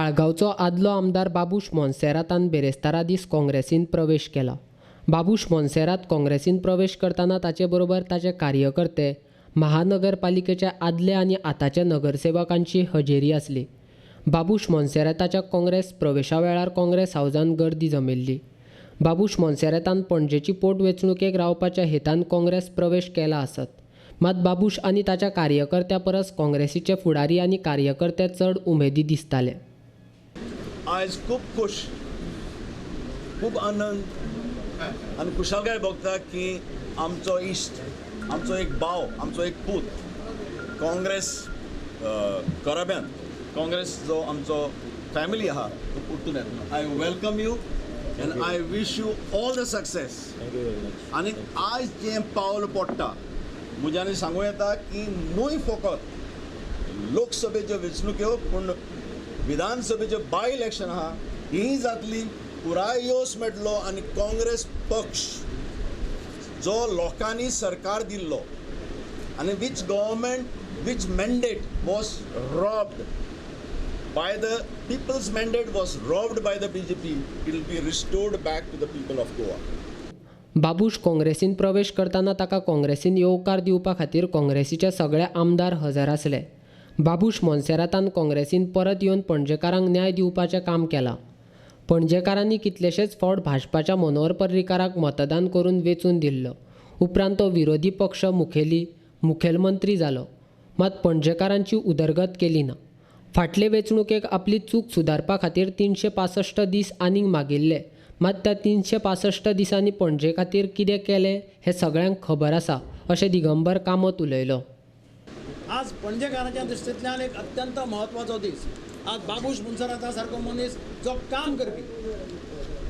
ताळगांवचो आदलो आमदार बाबूश मोन्सेरातान बेरेस्तारा दीस काँग्रेसींत प्रवेश केला. बाबूश मोन्सेरात काँग्रेसींत प्रवेश करतना ताचे बरोबर ताचे कार्यकर्ते, महानगरपालिकेचे आदले आनी आतांचे नगरसेवकांची हजेरी आसली. बाबूश मोन्सेराताच्या काँग्रेस प्रवेशा वेळार काँग्रेस हावजांत गर्दी जमिल्ली. बाबूश मोन्सेरातान पणजेची पोटवेंचणुकेक रावपाच्या हेतान काँग्रेस प्रवेश केला आसत. मात बाबूश आनी ताच्या कार्यकर्त्यां परस काँग्रेसीचे फुडारी आनी कार्यकर्ते चड उमेदी दिसताले. आज खूब आनंद आनी खुशालकाय भोगता की आमचो इश्ट, आमचो एक भाव, आमचो एक पूत काँग्रेस कराब्यान, काँग्रेस जो आमचो फॅमिली आहा तो परतून येता. I welcome you end I wish you all the success. आनी आज जें पावल पडटा म्हज्यानी सांगूं येता की न्हय फकत लोकसभेच्यो वेंचणुक्यो पूण विधानसभेचे बाय इलेक्शन आहा ही जातली पुराय योस मेळटलो. आनी काँग्रेस पक्ष जो लोकांनी सरकार दिल्लो आनी which government, which mandate was robbed by the people's mandate was robbed by the BJP, it will be restored back to the people of Goa. Babush काँग्रेसींत प्रवेश करतना ताका काँग्रेसीन येवकार दिवपा खातीर काँग्रेसीचे सगळे आमदार हजर आसले. बाबूश मोन्सेरातान काँग्रेसीन परत येवन पणजेकारांक न्याय दिवपाचें काम केलां. पणजेकारांनी कितलेशेच फावट भाजपाच्या मनोहर पर्रीकाराक मतदान करून वेंचून दिल्लो. उपरांत तो विरोधी पक्ष मुखेलमंत्री जालो. मात पणजेकारांची उदरगत केली ना. फाटले वेंचणुकेक आपली चूक सुदारपा खातीर 365 दीस आनीक मागिल्ले. मात त्या 365 दिसांनी पणजे खातीर कितें केलें हें सगळ्यांक खबर आसा अशें दिगंबर कामत उलयलो. आज पणजेकारांच्या दृश्टींतल्यान एक अत्यंत महत्वाचो दीस. आज बाबूश मोन्सेराता सारको मनीस जो काम करपी,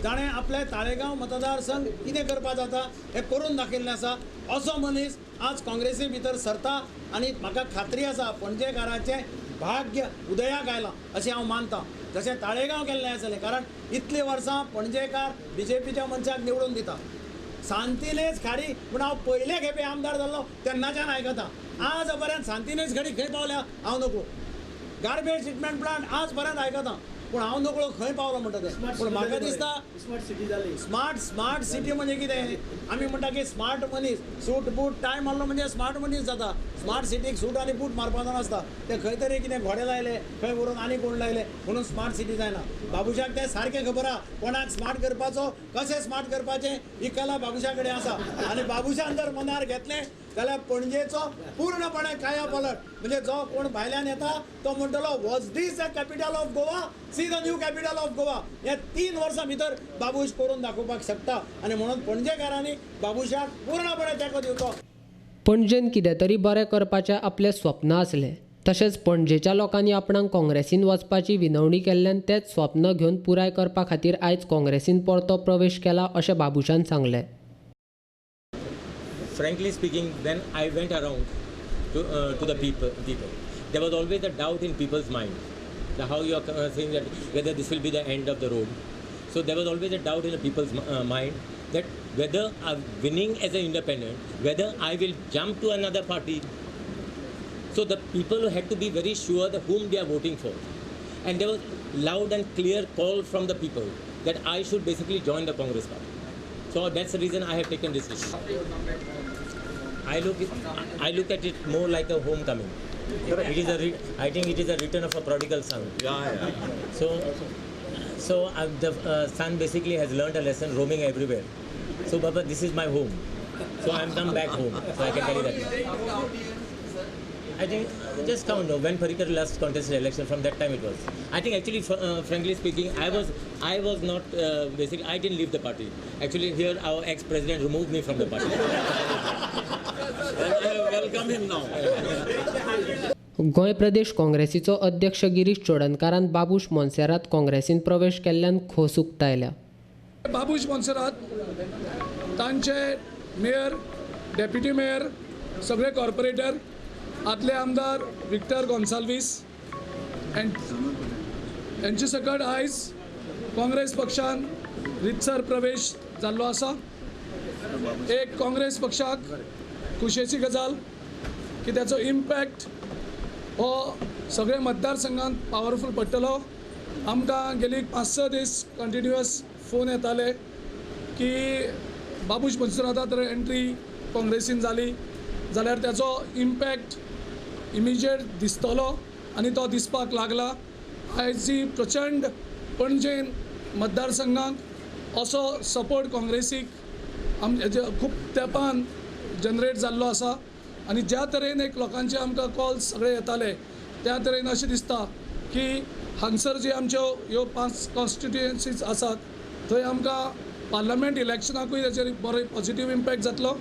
ताणें आपले ताळेगांव मतदारसंघ कितें करपा जाता हें करून दाखयल्लें आसा. असो मनीस आज काँग्रेसी भितर सरता आनी म्हाका खात्री आसा पणजेकारांचें भाग्य उदयाक आयलां अशें हांव मानतां. जशें ताळेगांव केल्लें आसलें, कारण इतलीं वर्सां पणजेकार BJPच्या मनशाक निवडून दिता. सांतिनेज खाडी पूण हांव पयले खेपे आमदार जाल्लो तेन्नाच्यान आयकतां. आज पर्यंत सांतिनेज खाडी खंय पावल्या हांव नकळो. गार्बेज ट्रिटमेंट प्लांट आज पर्यंत आयकतां पूण हांव नकळो खंय पावलो म्हणटा तें. पूण म्हाका दिसता स्मार्ट सिटी जाली. स्मार्ट सिटी म्हणजे कितें? आमी म्हणटा की स्मार्ट मनीस सूट बूट टाय मारलो म्हणजे स्मार्ट मनीस जाता. स्मार्ट सिटीक सूट आनी बूट मारपाचो नासता. ते खंय तरी कितें घोडे लायले, खंय व्हरून आनी कोण लायले म्हणून स्मार्ट सिटी जायना. बाबूशाक तें सारकें खबर आहा कोणाक स्मार्ट करपाचो, कशें स्मार्ट करपाचें ही कला बाबूशा कडेन आसा. आनी बाबूशान जर मनार घेतलें जाल्यार पणजेचो पूर्णपणे कायापालट, म्हणजे जो कोण भायल्यान येता तो म्हणटलो was this the capital of Goa, see the new capital of Goa. हे 3 वर्सां भितर बाबूश करून दाखोवपाक शकता. आनी म्हणून पणजेकारांनी बाबूशाक पूर्णपणे तेंको दिवचो. पणजेन कितें तरी बरें करपाचें आपलें स्वप्न आसलें. तशेंच पणजेच्या लोकांनी आपणाक काँग्रेसीन वचपाची विनवणी केल्ल्यान तेंच स्वप्न घेवन पुराय करपा खातीर आयज काँग्रेसीन परतो प्रवेश केला अशें बाबूशान सांगलें. Frankly speaking, when I went around to the people, there was always a doubt in people's mind. How you are saying that whether this will be the end of the road. So there was always a doubt in the people's mind that whether I'm winning as an independent, whether I will jump to another party. So the people had to be very sure that whom they are voting for. And there was loud and clear call from the people that I should basically join the Congress party. So that's the reason I have taken this decision. I look at it more like a homecoming. It is I think it is a return of a prodigal son. Yeah. So the son basically has learned a lesson roaming everywhere. So Baba, this is my home. So I'm come back home. So I can tell you that. I think just count when Parrikar last contested election, from that time it was. I think actually, frankly speaking, I was not basically I didn't leave the party. Actually, here our ex-president removed me from the party. And I welcome him now. Goa प्रदेश काँग्रेसीचो अध्यक्ष गिरीश चोडणकारान बाबूश मोन्सेरात काँग्रेसीन प्रवेश केल्ल्यान खोस उक्तायल्या. बाबूश मोन्सेरात तांचे mayor, deputy mayor, सगळे corporator, आदले आमदार विक्टर गोन्साल्वीस यांचे सकट आयज काँग्रेस पक्षान रितसर प्रवेश जाल्लो आसा. एक काँग्रेस पक्षाक खुशेची गजाल की त्याचो इम्पॅक्ट हो सगळे मतदारसंघात पावरफुल पडटलो आमकां गेली 5-6 दीस कंटिन्युअस फोन येताले की बाबूश मोन्सेराता तर एंट्री काँग्रेसीन जाली जाल्यार त्याचो इम्पॅक्ट इमिजिएट दिसतलो आनी तो दिसपाक लागला. आयज जी प्रचंड पणजेन मतदारसंघाक असो सपोर्ट काँग्रेसीक खूब तेंपान जनरेट जाल्लो आसा आनी ज्या तरेन एक लोकांचे आमकां कॉल्स सगळे येताले त्या तरेन अशें दिसता की हांगसर जी आमच्यो ह्यो 5 कॉन्स्टिट्युएन्सीज आसात थंय आमकां पार्लमेंट इलेक्शनाकूय ताचेर बरो पॉझिटिव्ह इम्पॅक्ट जातलो